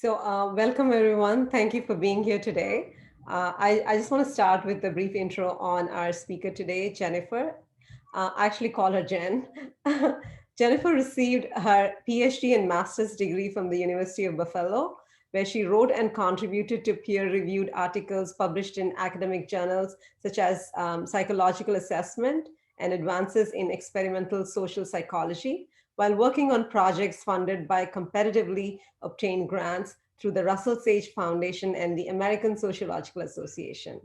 Welcome everyone. Thank you for being here today. I just want to start with a brief intro on our speaker today, Jennifer. I actually call her Jen. Jennifer received her PhD and master's degree from the University of Buffalo, where she wrote and contributed to peer-reviewed articles published in academic journals such as Psychological Assessment and Advances in Experimental Social Psychology, while working on projects funded by competitively obtained grants through the Russell Sage Foundation and the American Sociological Association.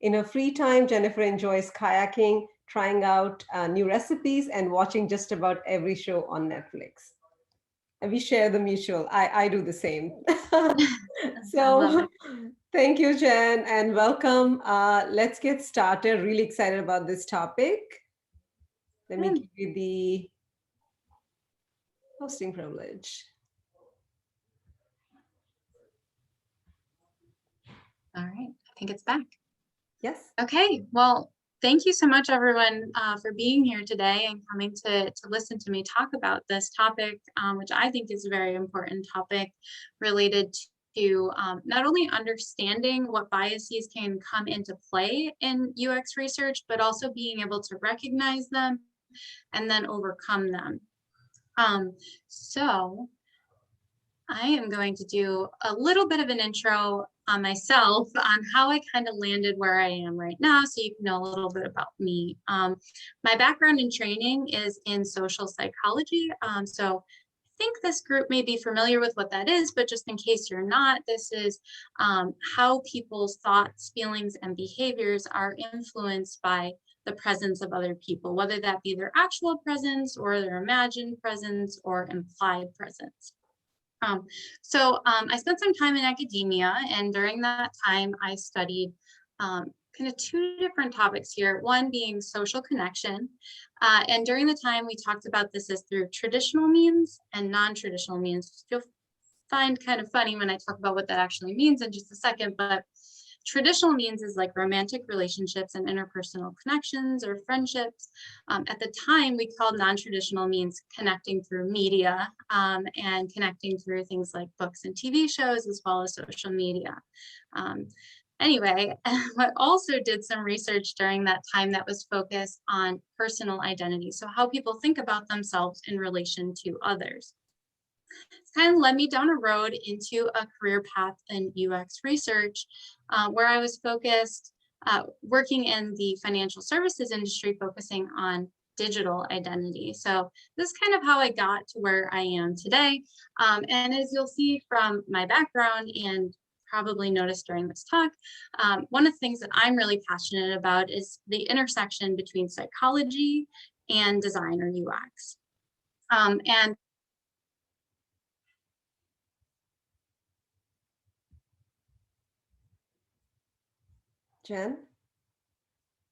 In her free time, Jennifer enjoys kayaking, trying out new recipes, and watching just about every show on Netflix. And we share the mutual. I do the same. I love So it. thank you, Jen, and welcome. Let's get started. Really excited about this topic. Let me Good. give you the hosting privilege. All right. I think it's back. Yes. Okay. Well, thank you so much, everyone, for being here today and coming to listen to me talk about this topic, which I think is a very important topic related to not only understanding what biases can come into play in UX research, but also being able to recognize them and then overcome them. So I am going to do a little bit of an intro on myself on how I kind of landed where I am right now, so you can know a little bit about me. My background and training is in social psychology. So I think this group may be familiar with what that is, but just in case you're not, this is how people's thoughts, feelings, and behaviors are influenced by the presence of other people, whether that be their actual presence or their imagined presence or implied presence. I spent some time in academia, and during that time, I studied kind of two different topics here, one being social connection. And during the time, we talked about this as through traditional means and non-traditional means. You'll find kind of funny when I talk about what that actually means in just a second, but traditional means is like romantic relationships and interpersonal connections or friendships. At the time, we called non-traditional means connecting through media and connecting through things like books and TV shows, as well as social media. Anyway, I also did some research during that time that was focused on personal identity. So how people think about themselves in relation to others. It's kind of led me down a road into a career path in UX research, where I was focused, working in the financial services industry, focusing on digital identity. So this is kind of how I got to where I am today. And as you'll see from my background and probably noticed during this talk, one of the things that I'm really passionate about is the intersection between psychology and design or UX. And Jen?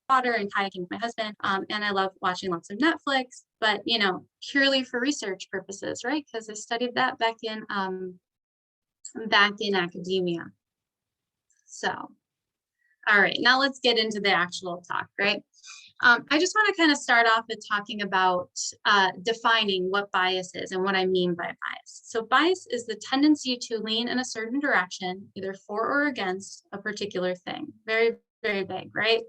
water and kayaking with my husband. And I love watching lots of Netflix, but purely for research purposes, right? Because I studied that back in academia. So, all right, now let's get into the actual talk, right? I just want to kind of start off with talking about defining what bias is and what I mean by bias. So bias is the tendency to lean in a certain direction, either for or against a particular thing. Very, very big, right?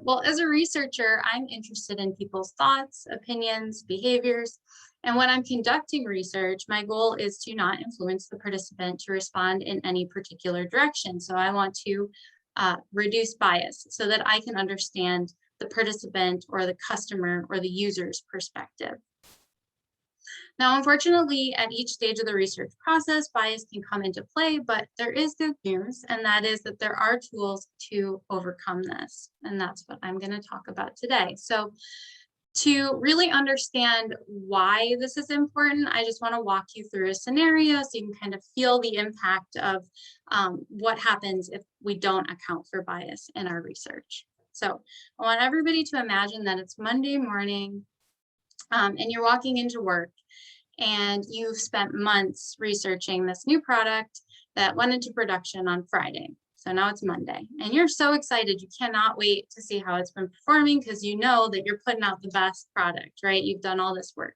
Well, as a researcher, I'm interested in people's thoughts, opinions, behaviors. And when I'm conducting research, my goal is to not influence the participant to respond in any particular direction. So I want to reduce bias so that I can understand the participant or the customer or the user's perspective. Now, unfortunately, at each stage of the research process, bias can come into play, but there is good news, and that is that there are tools to overcome this. And that's what I'm going to talk about today. So to really understand why this is important, I just want to walk you through a scenario so you can kind of feel the impact of what happens if we don't account for bias in our research. So I want everybody to imagine that it's Monday morning and you're walking into work and you've spent months researching this new product that went into production on Friday. So now it's Monday and you're so excited. You cannot wait to see how it's been performing because you know that you're putting out the best product, right? You've done all this work.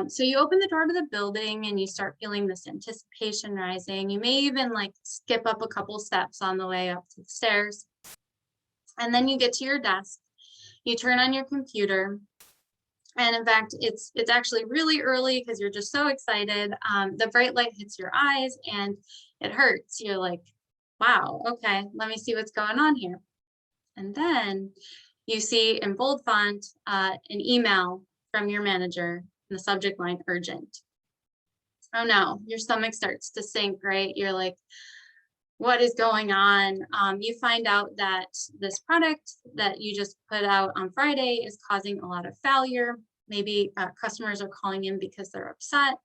So you open the door to the building and you start feeling this anticipation rising. You may even like skip up a couple steps on the way up to the stairs. And then you get to your desk, you turn on your computer. And in fact, it's actually really early because you're just so excited. The bright light hits your eyes and it hurts. You're like, wow, okay, let me see what's going on here. And then you see in bold font an email from your manager, and the subject line urgent. Oh no, your stomach starts to sink, right? You're like, what is going on? You find out that this product that you just put out on Friday is causing a lot of failure. Maybe customers are calling in because they're upset.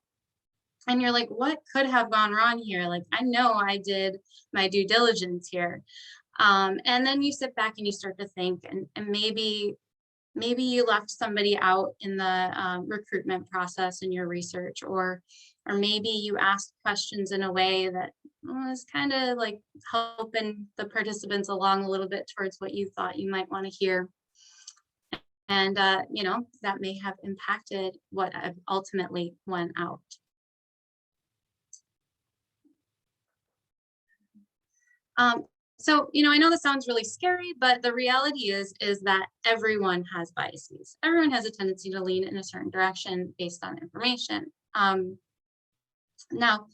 And you're like, what could have gone wrong here? Like, I know I did my due diligence here. And then you sit back and you start to think, and maybe you left somebody out in the recruitment process in your research, or maybe you asked questions in a way that was kind of like helping the participants along a little bit towards what you thought you might want to hear. And, that may have impacted what ultimately went out. So, I know this sounds really scary, but the reality is that everyone has biases. Everyone has a tendency to lean in a certain direction based on information. Now,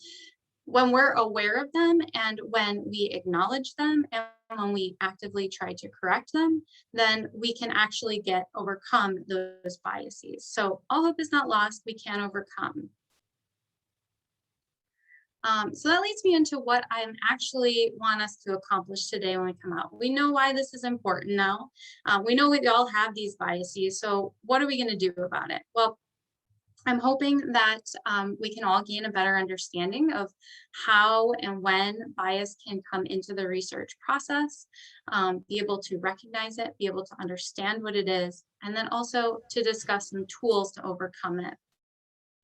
when we're aware of them and when we acknowledge them and when we actively try to correct them, then we can actually overcome those biases. So all hope is not lost. We can overcome. So that leads me into what I actually want us to accomplish today when we come out. We know why this is important now. We know we all have these biases. So what are we going to do about it? Well, I'm hoping that we can all gain a better understanding of how and when bias can come into the research process, be able to recognize it, be able to understand what it is, and then also to discuss some tools to overcome it.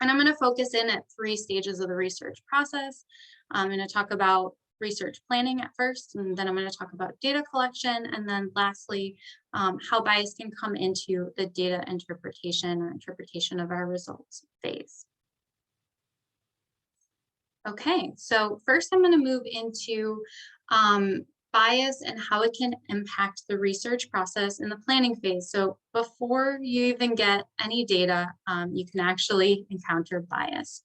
And I'm going to focus in at 3 stages of the research process. I'm going to talk about research planning at first, and then I'm going to talk about data collection, and then lastly, how bias can come into the data interpretation or interpretation of our results phase. Okay, so first I'm going to move into bias and how it can impact the research process in the planning phase. So before you even get any data, you can actually encounter bias.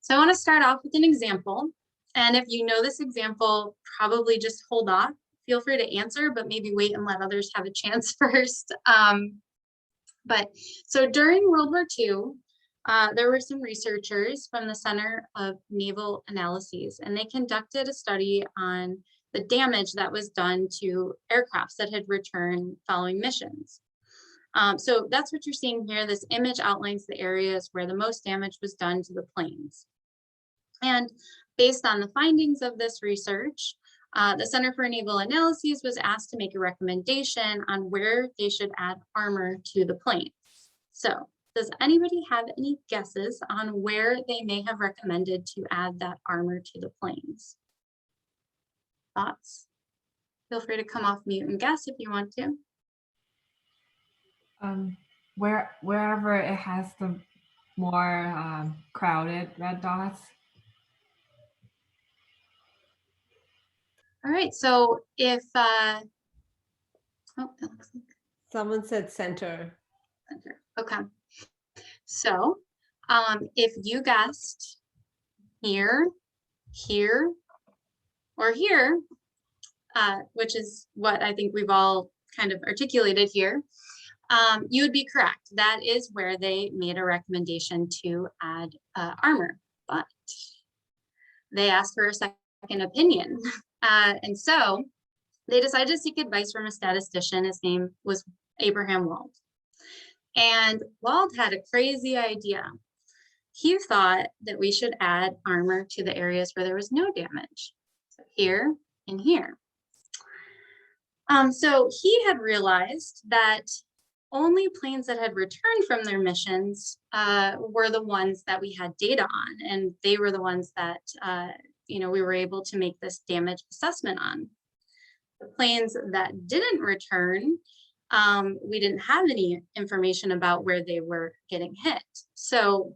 So I want to start off with an example. And if you know this example, probably just hold off. Feel free to answer, but maybe wait and let others have a chance first. So during World War II, there were some researchers from the Center of Naval Analyses, and they conducted a study on the damage that was done to aircrafts that had returned following missions. So that's what you're seeing here. This image outlines the areas where the most damage was done to the planes. And based on the findings of this research, the Center for Naval Analyses was asked to make a recommendation on where they should add armor to the planes. So does anybody have any guesses on where they may have recommended to add that armor to the planes? Thoughts? Feel free to come off mute and guess if you want to. Wherever it has the more crowded red dots. All right, so if, oh, that looks like Someone said center. center. Okay, so if you guessed here, here, or here, which is what I think we've all kind of articulated here, you would be correct. That is where they made a recommendation to add armor, but they asked for a second opinion. And so they decided to seek advice from a statistician. His name was Abraham Wald. And Wald had a crazy idea. He thought that we should add armor to the areas where there was no damage. So here and here. So he had realized that only planes that had returned from their missions were the ones that we had data on, and they were the ones that we were able to make this damage assessment on. The planes that didn't return, we didn't have any information about where they were getting hit. So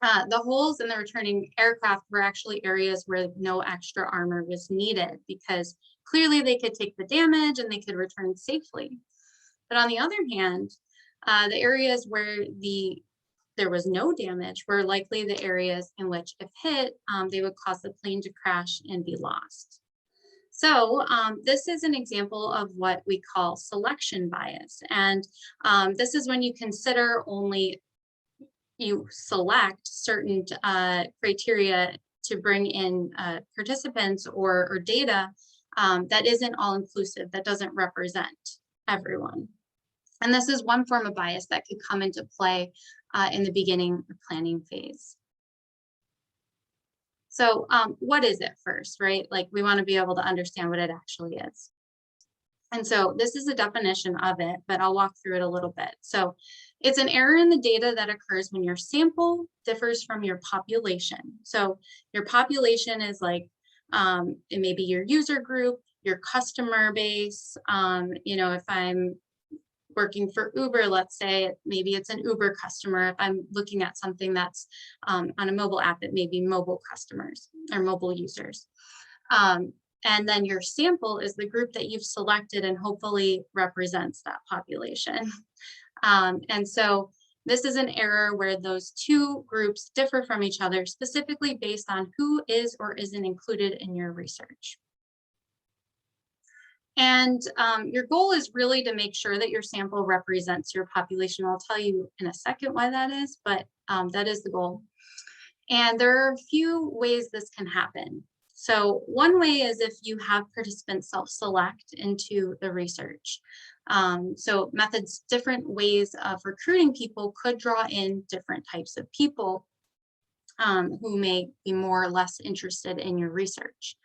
the holes in the returning aircraft were actually areas where no extra armor was needed, because clearly they could take the damage and they could return safely. But on the other hand, the areas where there was no damage were likely the areas in which, if hit, they would cause the plane to crash and be lost. So this is an example of what we call selection bias. And this is when you consider only, you select certain criteria to bring in participants or data that isn't all inclusive, that doesn't represent everyone. And this is one form of bias that could come into play in the beginning or planning phase. So what is it first, right? Like, we want to be able to understand what it actually is. And so this is a definition of it, but I'll walk through it a little bit. So it's an error in the data that occurs when your sample differs from your population. So your population is like, it may be your user group, your customer base. If I'm working for Uber, let's say, maybe it's an Uber customer. If I'm looking at something that's on a mobile app, it may be mobile customers or mobile users. And then your sample is the group that you've selected and hopefully represents that population. And so this is an error where those two groups differ from each other, specifically based on who is or isn't included in your research. And your goal is really to make sure that your sample represents your population. I'll tell you in a second why that is, but that is the goal. And there are a few ways this can happen. So one way is if you have participants self-select into the research. So methods, different ways of recruiting people could draw in different types of people who may be more or less interested in your research.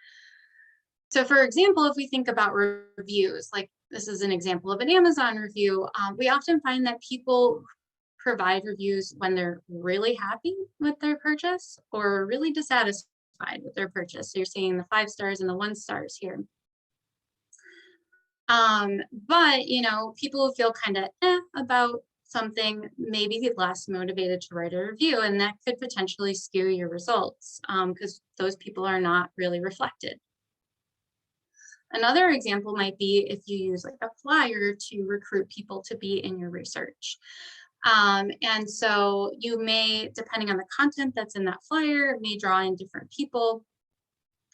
So for example, if we think about reviews, like this is an example of an Amazon review, we often find that people provide reviews when they're really happy with their purchase or really dissatisfied with their purchase. So you're seeing the 5 stars and the 1 stars here. But people who feel kind of about something may be less motivated to write a review, and that could potentially skew your results because those people are not really reflected. Another example might be if you use like a flyer to recruit people to be in your research. And so you may, depending on the content that's in that flyer, may draw in different people.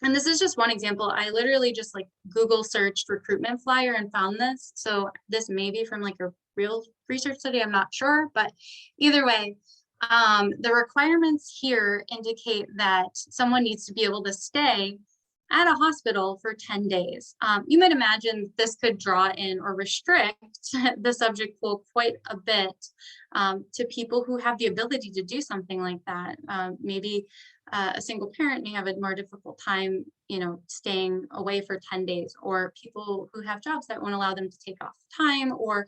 And this is just one example. I literally just like Google searched recruitment flyer and found this. So this may be from like a real research study, I'm not sure, but either way, the requirements here indicate that someone needs to be able to stay at a hospital for 10 days. You might imagine this could draw in or restrict the subject pool quite a bit to people who have the ability to do something like that. Maybe a single parent may have a more difficult time, staying away for 10 days, or people who have jobs that won't allow them to take off time, or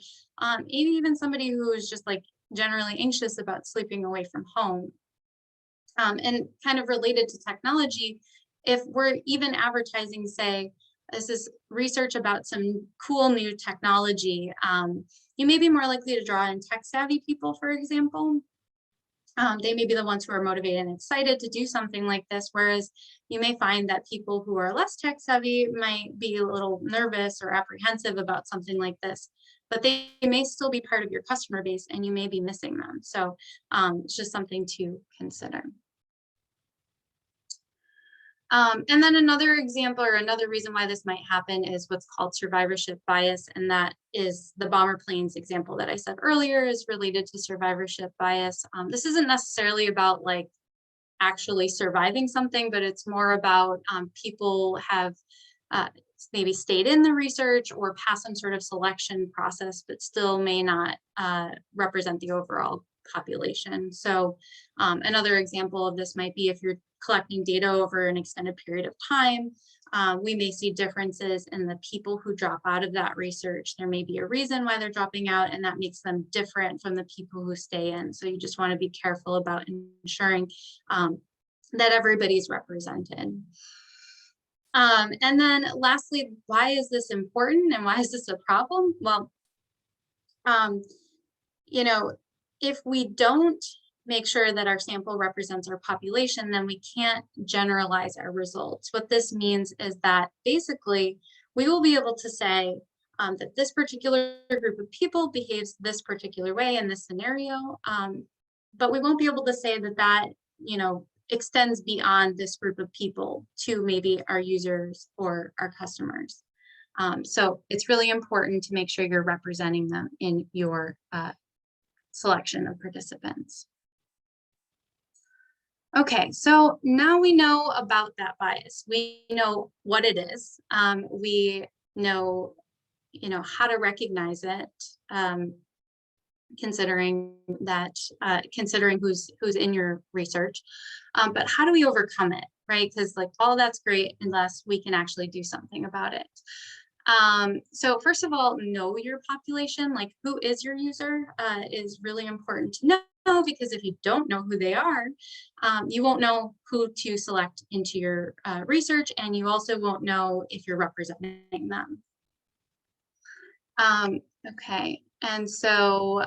maybe even somebody who is just like generally anxious about sleeping away from home. And kind of related to technology, if we're even advertising, say, this is research about some cool new technology, you may be more likely to draw in tech-savvy people, for example. They may be the ones who are motivated and excited to do something like this, whereas you may find that people who are less tech-savvy might be a little nervous or apprehensive about something like this, but they may still be part of your customer base and you may be missing them. So it's just something to consider. And then another example or another reason why this might happen is what's called survivorship bias. And that is the bomber planes example that I said earlier is related to survivorship bias. This isn't necessarily about like actually surviving something, but it's more about people have maybe stayed in the research or passed some sort of selection process, but still may not represent the overall population. So another example of this might be if you're collecting data over an extended period of time, we may see differences in the people who drop out of that research. There may be a reason why they're dropping out, and that makes them different from the people who stay in. So you just want to be careful about ensuring that everybody's represented. And then lastly, why is this important and why is this a problem? Well, You know, if we don't make sure that our sample represents our population, then we can't generalize our results. What this means is that basically we will be able to say that this particular group of people behaves this particular way in this scenario, but we won't be able to say that that, you know, extends beyond this group of people to maybe our users or our customers. So it's really important to make sure you're representing them in your selection of participants. Okay, so now we know about that bias. We know what it is. We know, how to recognize it, considering that, considering who's in your research. But how do we overcome it, right? Because like all that's great unless we can actually do something about it. So first of all, know your population, like who is your user, is really important to know, because if you don't know who they are, you won't know who to select into your research, and you also won't know if you're representing them. Okay, and so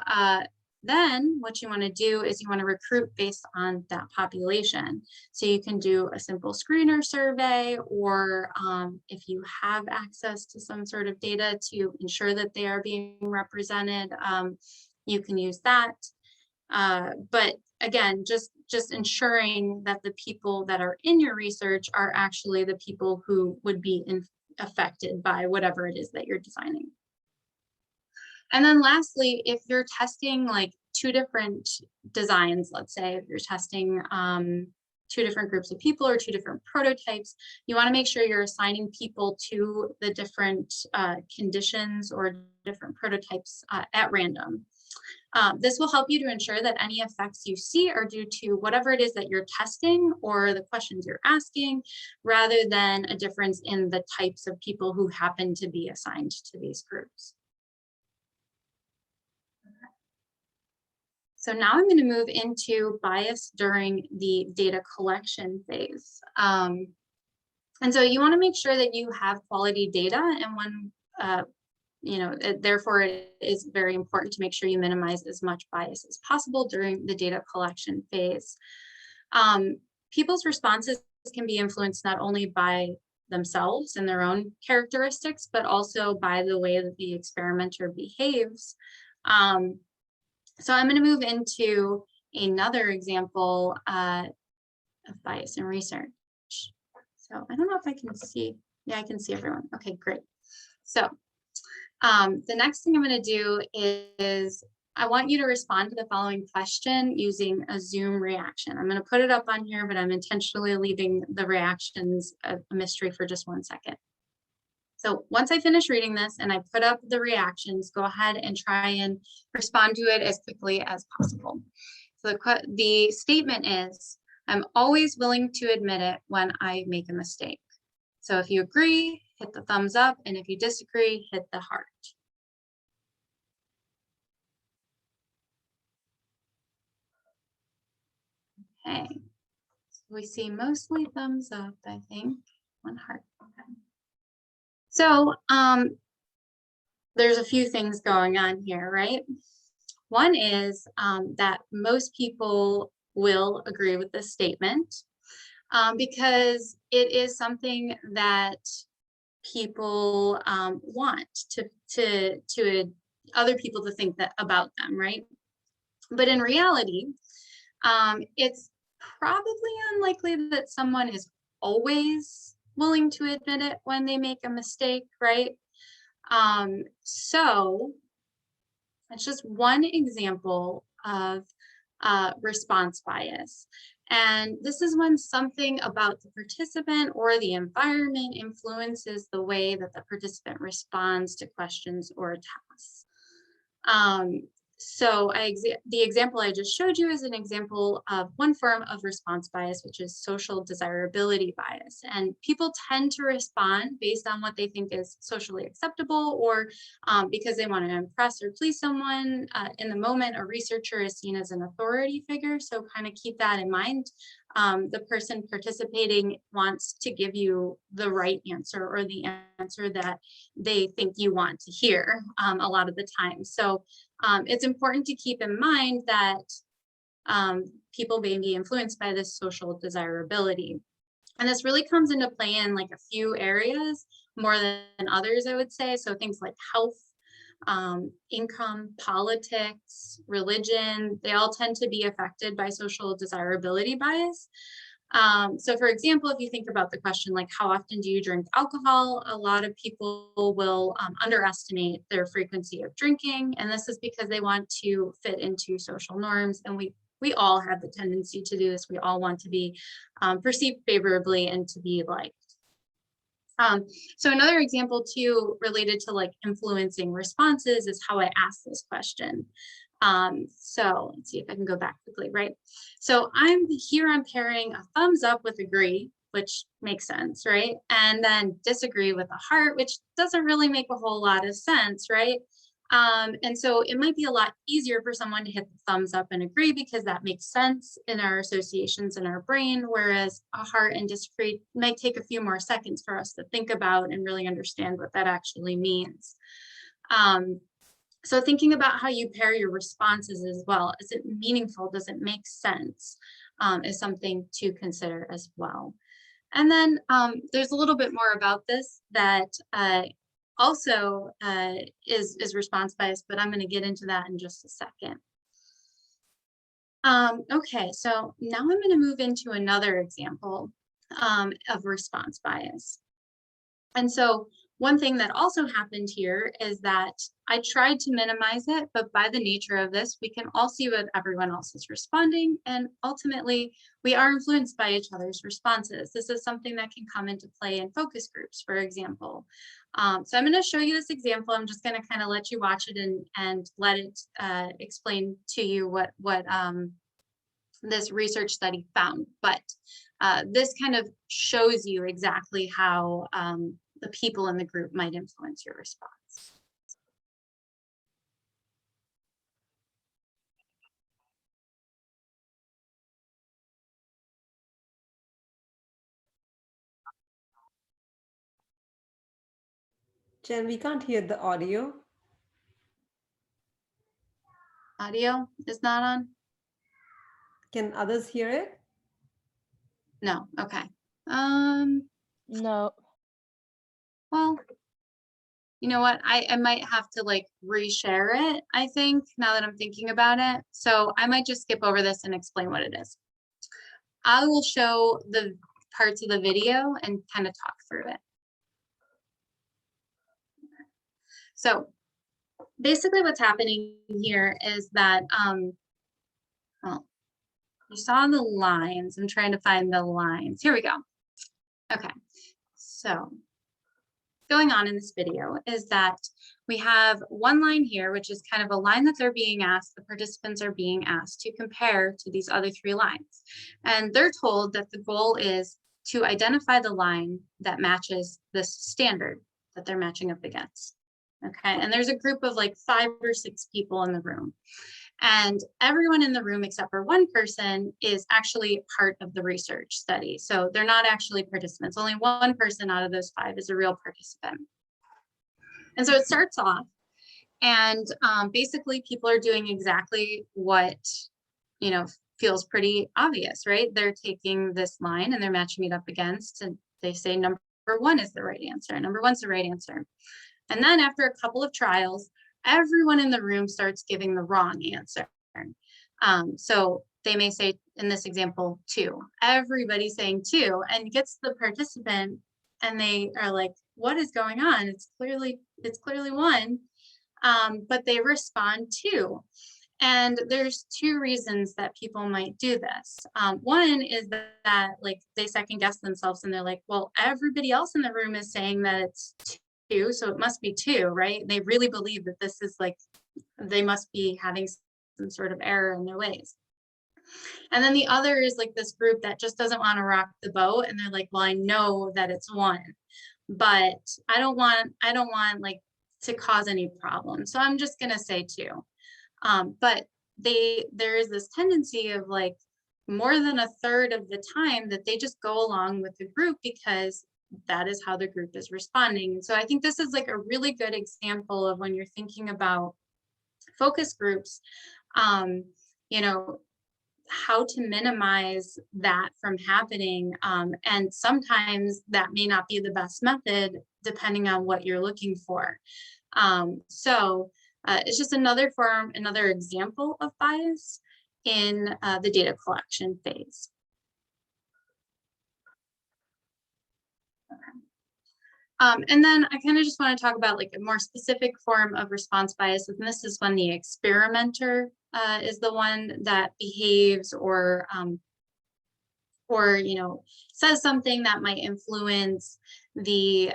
then what you want to do is you want to recruit based on that population. So you can do a simple screener survey, or if you have access to some sort of data to ensure that they are being represented, you can use that. But again, just ensuring that the people that are in your research are actually the people who would be affected by whatever it is that you're designing. And then lastly, if you're testing like two different designs, let's say if you're testing two different groups of people or two different prototypes, you want to make sure you're assigning people to the different conditions or different prototypes at random. This will help you to ensure that any effects you see are due to whatever it is that you're testing or the questions you're asking, rather than a difference in the types of people who happen to be assigned to these groups. So now I'm going to move into bias during the data collection phase. And so you want to make sure that you have quality data, and when, therefore it is very important to make sure you minimize as much bias as possible during the data collection phase. People's responses can be influenced not only by themselves and their own characteristics, but also by the way that the experimenter behaves. So I'm going to move into another example of bias in research. So I don't know if I can see. Yeah, I can see everyone. Okay, great. So the next thing I'm going to do is I want you to respond to the following question using a Zoom reaction. I'm going to put it up on here, but I'm intentionally leaving the reactions a mystery for just 1 second. So once I finish reading this and I put up the reactions, go ahead and try and respond to it as quickly as possible. So the statement is, I'm always willing to admit it when I make a mistake. So if you agree, hit the thumbs up, and if you disagree, hit the heart. Okay, so we see mostly thumbs up, I think, 1 heart. Okay. So there's a few things going on here, right? One is that most people will agree with this statement because it is something that people want to other people to think that about them, right? But in reality, it's probably unlikely that someone is always willing to admit it when they make a mistake, right? So it's just one example of response bias. And this is when something about the participant or the environment influences the way that the participant responds to questions or tasks. So the example I just showed you is an example of one form of response bias, which is social desirability bias. And people tend to respond based on what they think is socially acceptable, or because they want to impress or please someone. In the moment, a researcher is seen as an authority figure. So kind of keep that in mind. The person participating wants to give you the right answer, or the answer that they think you want to hear a lot of the time. So it's important to keep in mind that people may be influenced by this social desirability. And this really comes into play in like a few areas more than others, I would say. So things like health, income, politics, religion, they all tend to be affected by social desirability bias. So for example, if you think about the question, like how often do you drink alcohol? A lot of people will underestimate their frequency of drinking. And this is because they want to fit into social norms. And we all have the tendency to do this. We all want to be perceived favorably and to be liked. So another example too, related to like influencing responses, is how I ask this question. So let's see if I can go back quickly, right? So I'm pairing a thumbs up with agree, which makes sense, right? And then disagree with a heart, which doesn't really make a whole lot of sense, right? And so it might be a lot easier for someone to hit the thumbs up and agree because that makes sense in our associations in our brain, whereas a heart and disagree might take a few more seconds for us to think about and really understand what that actually means. So thinking about how you pair your responses as well, is it meaningful? Does it make sense? Is something to consider as well. And then there's a little bit more about this that also is response bias, but I'm going to get into that in just a second. Okay, so now I'm going to move into another example of response bias. And so one thing that also happened here is that I tried to minimize it, but by the nature of this, we can all see what everyone else is responding. And ultimately, we are influenced by each other's responses. This is something that can come into play in focus groups, for example. So I'm going to show you this example. I'm just going to kind of let you watch it and let it explain to you what this research study found. But this kind of shows you exactly how the people in the group might influence your response. Jen, we can't hear the audio. Audio is not on? Can others hear it? No, okay. No. Well, you know what? I might have to like reshare it, I think, now that I'm thinking about it. So I might just skip over this and explain what it is. I will show the parts of the video and kind of talk through it. So basically what's happening here is that, well, you saw the lines. I'm trying to find the lines. Here we go. Okay, so going on in this video is that we have one line here, which is kind of a line that they're being asked, the participants are being asked to compare to these other three lines. And they're told that the goal is to identify the line that matches this standard that they're matching up against. Okay, and there's a group of like 5 or 6 people in the room. And everyone in the room except for one person is actually part of the research study. So they're not actually participants. Only one person out of those 5 is a real participant. And so it starts off and basically people are doing exactly what, you know, feels pretty obvious, right? They're taking this line and they're matching it up against, and they say number 1 is the right answer. Number 1's the right answer. And then after a couple of trials, everyone in the room starts giving the wrong answer. So they may say in this example 2, everybody's saying 2, and gets the participant and they are like, what is going on? It's clearly 1, but they respond 2. And there's 2 reasons that people might do this. One is that like they second guess themselves and they're like, well, everybody else in the room is saying that it's 2, so it must be 2, right? They really believe that this is like, they must be having some sort of error in their ways. And then the other is like this group that just doesn't want to rock the boat, and they're like, well, I know that it's 1, but I don't want like to cause any problems, so I'm just gonna say 2. But there is this tendency of like more than a third of the time that they just go along with the group because that is how the group is responding. And so I think this is like a really good example of when you're thinking about focus groups, you know, how to minimize that from happening. And sometimes that may not be the best method depending on what you're looking for. So it's just another example of bias in the data collection phase. And then I kind of just want to talk about like a more specific form of response bias, and this is when the experimenter is the one that behaves or you know, says something that might influence the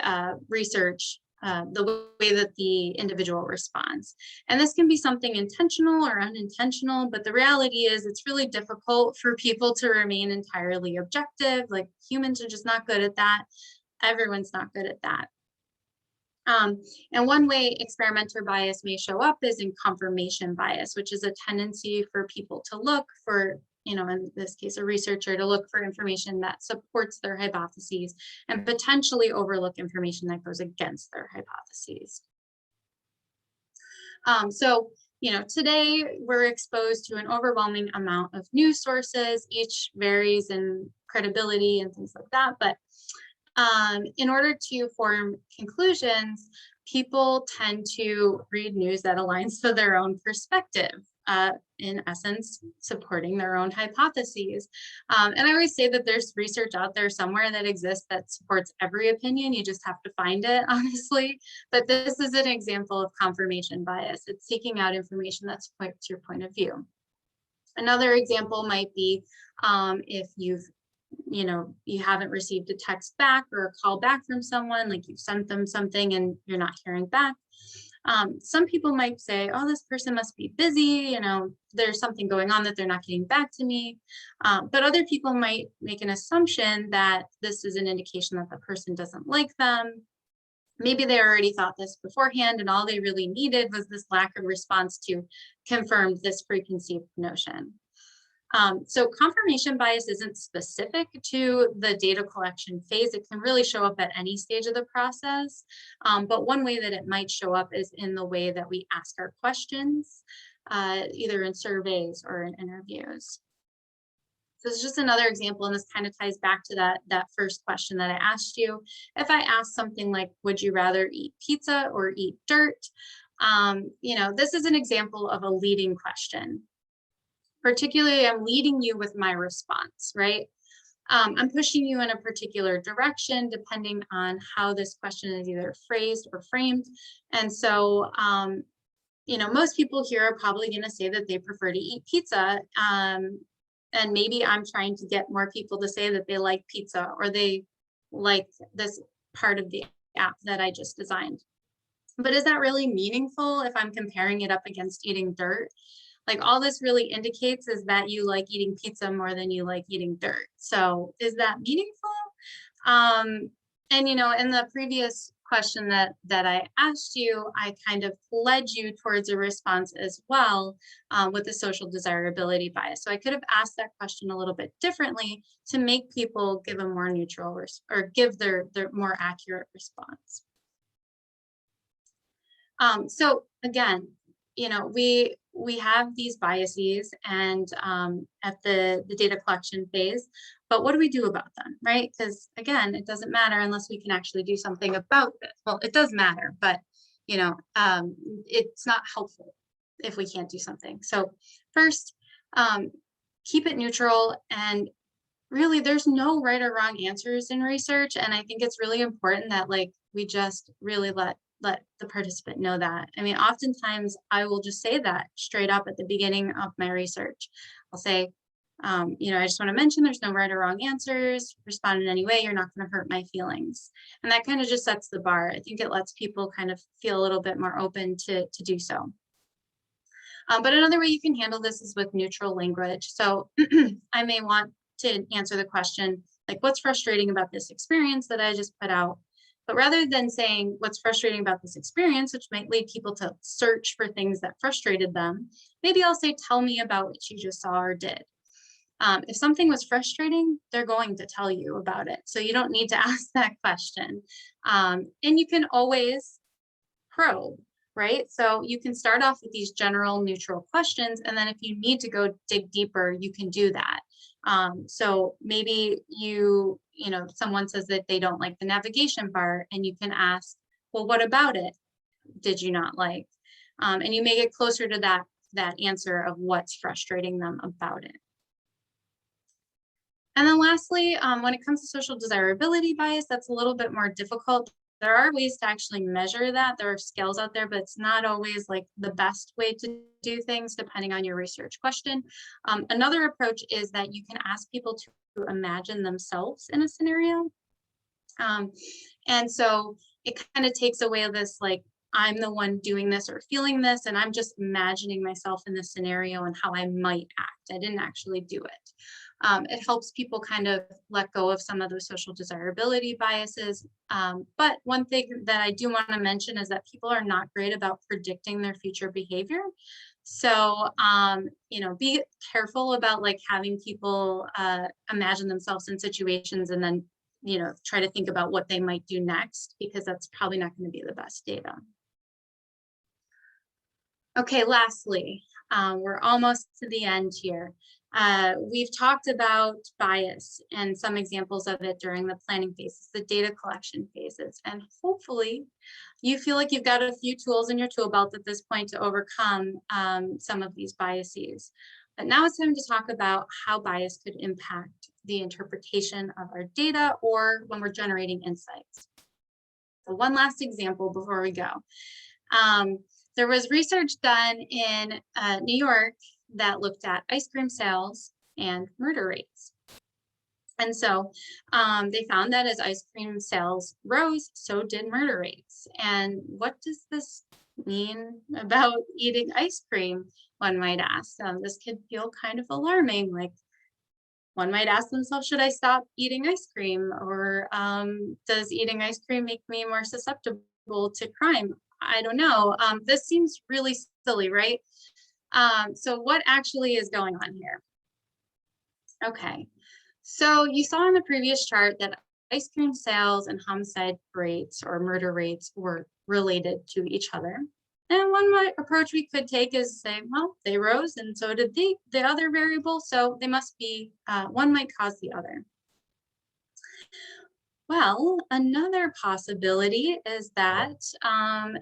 research, the way that the individual responds. And this can be something intentional or unintentional, but the reality is it's really difficult for people to remain entirely objective. Like humans are just not good at that. Everyone's not good at that. And one way experimenter bias may show up is in confirmation bias, which is a tendency for people to look for, you know, in this case, a researcher to look for information that supports their hypotheses and potentially overlook information that goes against their hypotheses. So, you know, today we're exposed to an overwhelming amount of news sources. Each varies in credibility and things like that. But in order to form conclusions, people tend to read news that aligns to their own perspective, in essence, supporting their own hypotheses. And I always say that there's research out there somewhere that exists that supports every opinion. You just have to find it, honestly. But this is an example of confirmation bias. It's seeking out information that supports your point of view. Another example might be if you haven't received a text back or a call back from someone, like you've sent them something and you're not hearing back. Some people might say, oh, this person must be busy, you know, there's something going on that they're not getting back to me. But other people might make an assumption that this is an indication that the person doesn't like them. Maybe they already thought this beforehand and all they really needed was this lack of response to confirm this preconceived notion. So confirmation bias isn't specific to the data collection phase. It can really show up at any stage of the process. But one way that it might show up is in the way that we ask our questions, either in surveys or in interviews. So it's just another example, and this kind of ties back to that first question that I asked you. If I ask something like, would you rather eat pizza or eat dirt? You know, this is an example of a leading question. Particularly, I'm leading you with my response, right? I'm pushing you in a particular direction depending on how this question is either phrased or framed. And so, you know, most people here are probably going to say that they prefer to eat pizza. And maybe I'm trying to get more people to say that they like pizza or they like this part of the app that I just designed. But is that really meaningful if I'm comparing it up against eating dirt? Like all this really indicates is that you like eating pizza more than you like eating dirt. So is that meaningful? And you know, in the previous question that I asked you, I kind of led you towards a response as well with the social desirability bias. So I could have asked that question a little bit differently to make people give a more neutral or give their more accurate response. So again, you know, we have these biases and at the data collection phase, but what do we do about them, right? Because again, it doesn't matter unless we can actually do something about this. Well, it does matter, but you know, it's not helpful if we can't do something. So first, keep it neutral, and really there's no right or wrong answers in research. And I think it's really important that like we just really let the participant know that. I mean, oftentimes I will just say that straight up at the beginning of my research. I'll say, you know, I just want to mention there's no right or wrong answers. Respond in any way, you're not going to hurt my feelings. And that kind of just sets the bar. I think it lets people kind of feel a little bit more open to do so. But another way you can handle this is with neutral language. So I may want to answer the question, like, what's frustrating about this experience that I just put out? But rather than saying what's frustrating about this experience, which might lead people to search for things that frustrated them, maybe I'll say, tell me about what you just saw or did. If something was frustrating, they're going to tell you about it. So you don't need to ask that question. And you can always probe. right? So you can start off with these general neutral questions, and then if you need to go dig deeper, you can do that. So maybe someone says that they don't like the navigation bar, and you can ask, well, what about it did you not like? And you may get closer to that answer of what's frustrating them about it. And then lastly, when it comes to social desirability bias, that's a little bit more difficult. There are ways to actually measure that. There are scales out there, but it's not always like the best way to do things depending on your research question. Another approach is that you can ask people to imagine themselves in a scenario. And so it kind of takes away this, like, I'm the one doing this or feeling this, and I'm just imagining myself in this scenario and how I might act. I didn't actually do it. It helps people kind of let go of some of those social desirability biases. But one thing that I do want to mention is that people are not great about predicting their future behavior. So, be careful about like having people imagine themselves in situations and then, try to think about what they might do next, because that's probably not going to be the best data. Okay, lastly, we're almost to the end here. We've talked about bias and some examples of it during the planning phases, the data collection phases, and hopefully you feel like you've got a few tools in your tool belt at this point to overcome some of these biases. But now it's time to talk about how bias could impact the interpretation of our data or when we're generating insights. So one last example before we go. There was research done in New York that looked at ice cream sales and murder rates. And so they found that as ice cream sales rose, so did murder rates. And what does this mean about eating ice cream, one might ask? This could feel kind of alarming. Like, one might ask themselves, should I stop eating ice cream? Or does eating ice cream make me more susceptible to crime? I don't know. This seems really silly, right? So what actually is going on here? Okay, so you saw in the previous chart that ice cream sales and homicide rates or murder rates were related to each other. And one approach we could take is say, well, they rose and so did the other variable, so they must be, one might cause the other. Well, another possibility is that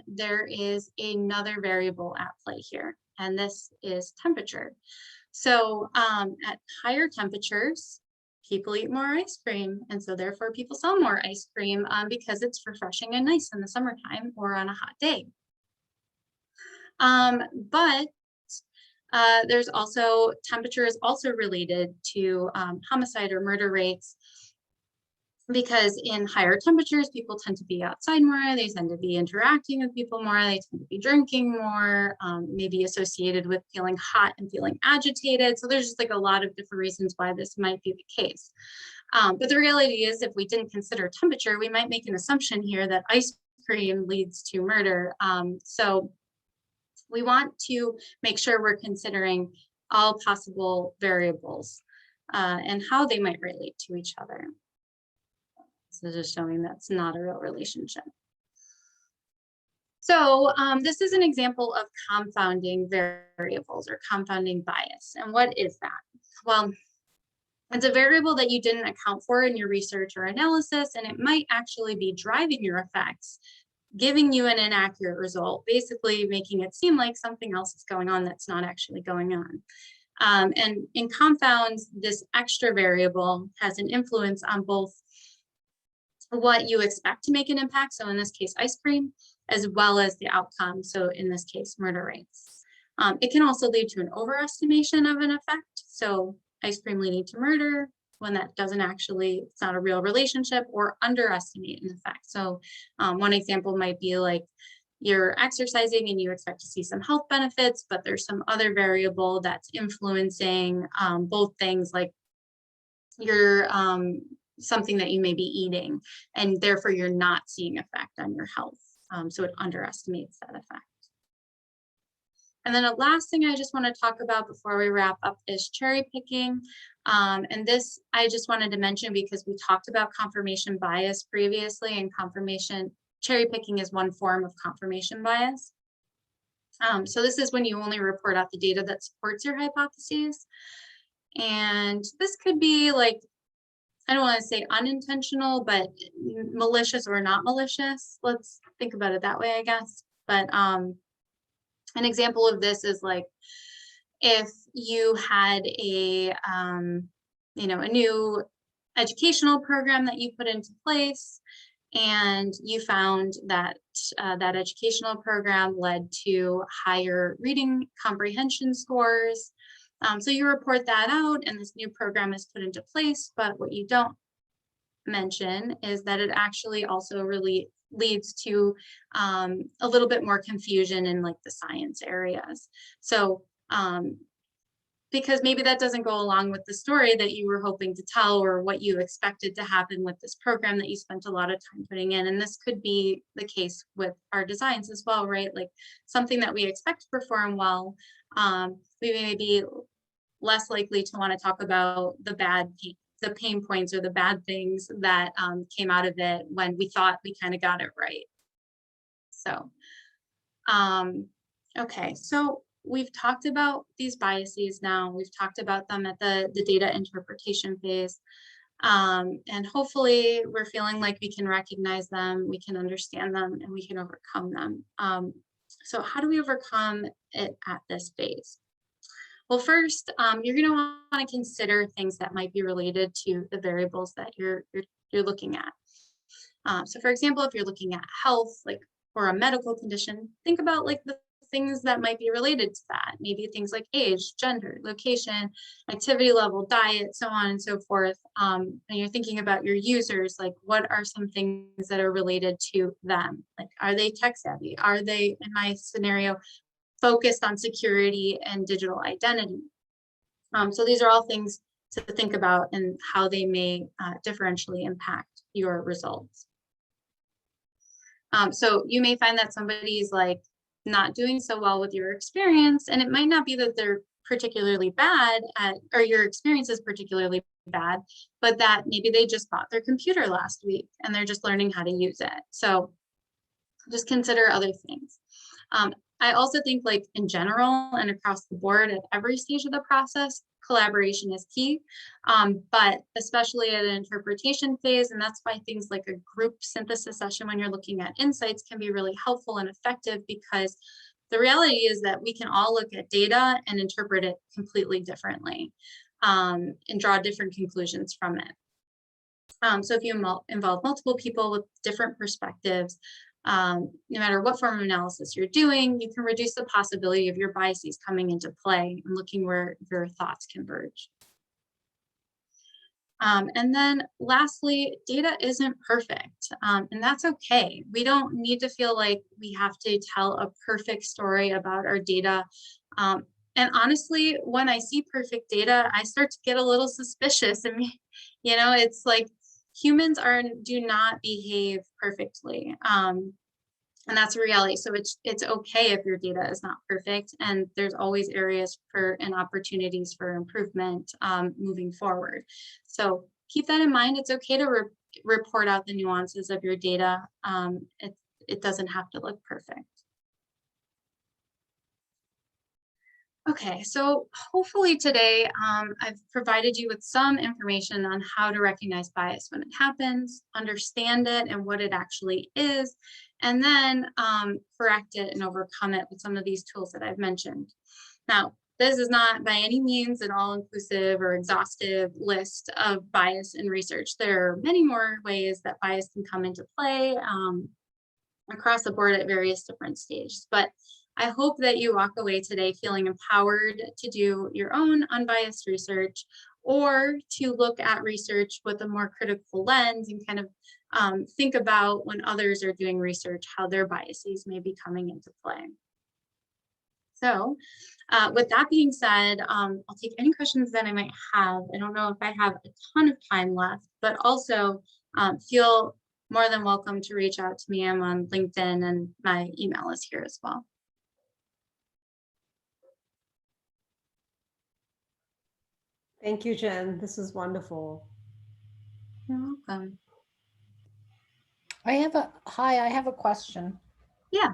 there is another variable at play here, and this is temperature. So at higher temperatures, people eat more ice cream, and so therefore people sell more ice cream because it's refreshing and nice in the summertime or on a hot day. But there's also, temperature is also related to homicide or murder rates, because in higher temperatures, people tend to be outside more, they tend to be interacting with people more, they tend to be drinking more, maybe associated with feeling hot and feeling agitated. So there's just like a lot of different reasons why this might be the case. But the reality is, if we didn't consider temperature, we might make an assumption here that ice cream leads to murder. So we want to make sure we're considering all possible variables and how they might relate to each other. So just showing that's not a real relationship. So this is an example of confounding variables or confounding bias. And what is that? Well, it's a variable that you didn't account for in your research or analysis, and it might actually be driving your effects, giving you an inaccurate result, basically making it seem like something else is going on that's not actually going on. And in confounds, this extra variable has an influence on both what you expect to make an impact, so in this case, ice cream, as well as the outcome, so in this case, murder rates. It can also lead to an overestimation of an effect, so ice cream leading to murder, when that doesn't actually, it's not a real relationship, or underestimate an effect. So one example might be like, you're exercising and you expect to see some health benefits, but there's some other variable that's influencing both things, like you're something that you may be eating, and therefore you're not seeing effect on your health. So it underestimates that effect. And then the last thing I just want to talk about before we wrap up is cherry picking. And this I just wanted to mention because we talked about confirmation bias previously, and cherry picking is one form of confirmation bias. So this is when you only report out the data that supports your hypotheses. And this could be like, I don't want to say unintentional, but malicious or not malicious. Let's think about it that way, I guess. But an example of this is like if you had a a new educational program that you put into place, and you found that that educational program led to higher reading comprehension scores. So you report that out, and this new program is put into place. But what you don't mention is that it actually also really leads to a little bit more confusion in like the science areas. So because maybe that doesn't go along with the story that you were hoping to tell or what you expected to happen with this program that you spent a lot of time putting in. And this could be the case with our designs as well, right? Like something that we expect to perform well, we may be less likely to want to talk about the pain points or the bad things that came out of it when we thought we kind of got it right. So, okay, so we've talked about these biases now. We've talked about them at the data interpretation phase. And hopefully we're feeling like we can recognize them, we can understand them, and we can overcome them. So how do we overcome it at this phase? Well, first, you're going to want to consider things that might be related to the variables that you're looking at. So for example, if you're looking at health, like or a medical condition, think about like the things that might be related to that. Maybe things like age, gender, location, activity level, diet, so on and so forth. And you're thinking about your users, like what are some things that are related to them? Like, are they tech savvy? Are they, in my scenario, focused on security and digital identity? So these are all things to think about and how they may differentially impact your results. So you may find that somebody's like not doing so well with your experience, and it might not be that they're particularly bad at, or your experience is particularly bad, but that maybe they just bought their computer last week and they're just learning how to use it. So just consider other things. I also think like in general and across the board at every stage of the process, collaboration is key, but especially at an interpretation phase. And that's why things like a group synthesis session when you're looking at insights can be really helpful and effective, because the reality is that we can all look at data and interpret it completely differently and draw different conclusions from it. So if you involve multiple people with different perspectives, no matter what form of analysis you're doing, you can reduce the possibility of your biases coming into play and looking where your thoughts converge. And then lastly, data isn't perfect, and that's okay. We don't need to feel like we have to tell a perfect story about our data. And honestly, when I see perfect data, I start to get a little suspicious. I mean, it's like humans do not behave perfectly. And that's a reality. So it's okay if your data is not perfect, and there's always areas and opportunities for improvement moving forward. So keep that in mind. It's okay to report out the nuances of your data. It doesn't have to look perfect. Okay, so hopefully today I've provided you with some information on how to recognize bias when it happens, understand it and what it actually is, and then correct it and overcome it with some of these tools that I've mentioned. Now, this is not by any means an all-inclusive or exhaustive list of bias in research. There are many more ways that bias can come into play across the board at various different stages. But I hope that you walk away today feeling empowered to do your own unbiased research, or to look at research with a more critical lens and kind of think about when others are doing research, how their biases may be coming into play. So with that being said, I'll take any questions that I might have. I don't know if I have a ton of time left, but also feel more than welcome to reach out to me. I'm on LinkedIn and my email is here as well. Thank you, Jen. This is wonderful. You're welcome. I have a question. Yeah.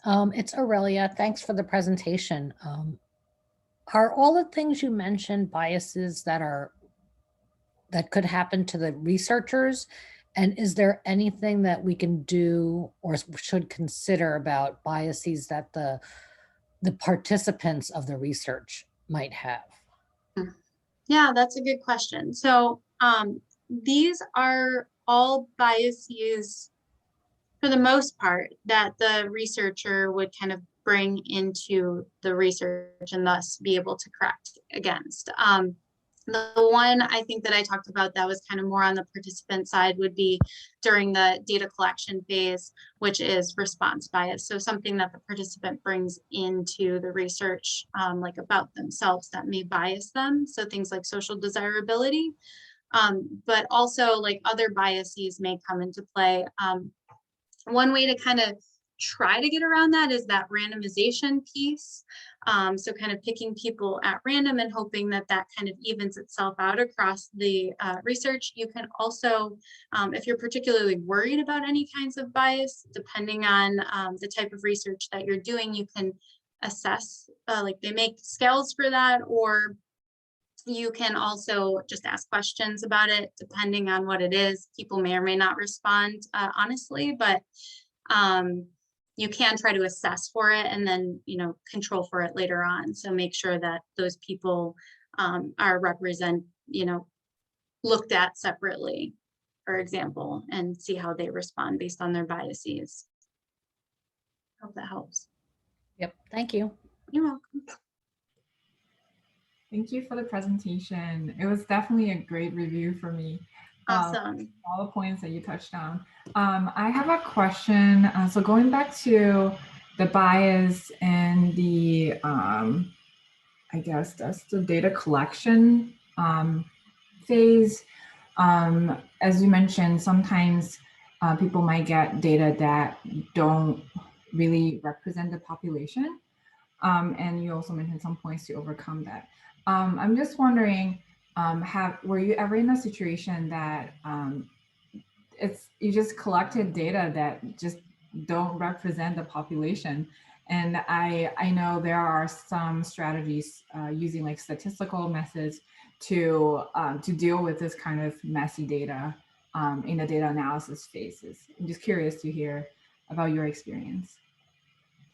It's Aurelia. Thanks for the presentation. Are all the things you mentioned biases that could happen to the researchers? And is there anything that we can do or should consider about biases that the participants of the research might have? Yeah, that's a good question. So these are all biases for the most part that the researcher would kind of bring into the research and thus be able to correct against. The one I think that I talked about that was kind of more on the participant side would be during the data collection phase, which is response bias. So something that the participant brings into the research, like about themselves that may bias them. So things like social desirability, but also like other biases may come into play. One way to kind of try to get around that is that randomization piece. So kind of picking people at random and hoping that that kind of evens itself out across the research. You can also, if you're particularly worried about any kinds of bias, depending on the type of research that you're doing, you can assess, like they make scales for that, or you can also just ask questions about it, depending on what it is. People may or may not respond honestly, but you can try to assess for it and then, you know, control for it later on. So make sure that those people are looked at separately, for example, and see how they respond based on their biases. Hope that helps. Yep. Thank you. You're welcome. Thank you for the presentation. It was definitely a great review for me. Awesome. All the points that you touched on. I have a question. So going back to the bias and the, I guess that's the data collection phase. As you mentioned, sometimes people might get data that don't really represent the population. And you also mentioned some points to overcome that. I'm just wondering, were you ever in a situation that you just collected data that just don't represent the population? And I know there are some strategies using like statistical methods to deal with this kind of messy data in the data analysis phases. I'm just curious to hear about your experience.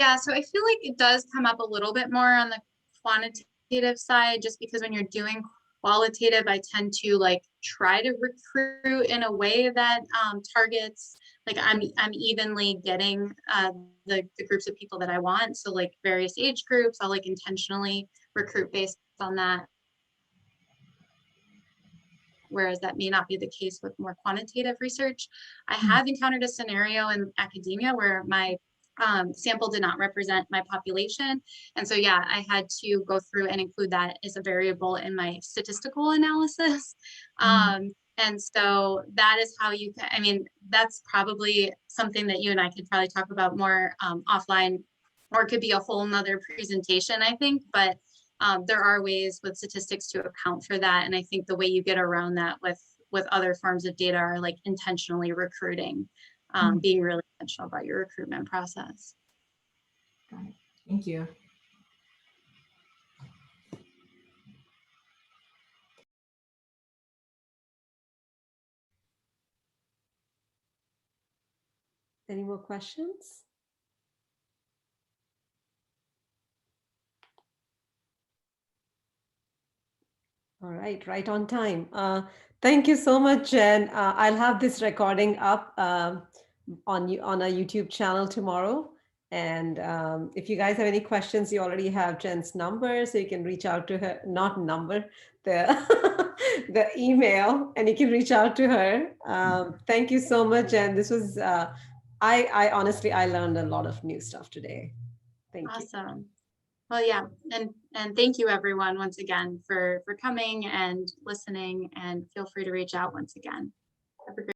Yeah, so I feel like it does come up a little bit more on the quantitative side, just because when you're doing qualitative, I tend to like try to recruit in a way that targets, like I'm evenly getting the groups of people that I want. So like various age groups, I'll like intentionally recruit based on that. Whereas that may not be the case with more quantitative research. I have encountered a scenario in academia where my sample did not represent my population. And so, yeah, I had to go through and include that as a variable in my statistical analysis. And so that is how you can, I mean, that's probably something that you and I could probably talk about more offline, or it could be a whole nother presentation, I think, but there are ways with statistics to account for that. And I think the way you get around that with other forms of data are like intentionally recruiting. Being really intentional about your recruitment process. Got it. Thank you. Any more questions? All right on time. Thank you so much, Jen. I'll have this recording up on our YouTube channel tomorrow. And if you guys have any questions, you already have Jen's number, so you can reach out to her, not number, the email, and you can reach out to her. Thank you so much, Jen. This was, I honestly, I learned a lot of new stuff today. Thank you. Awesome. Well, yeah, and thank you everyone once again for coming and listening, and feel free to reach out once again. Have a great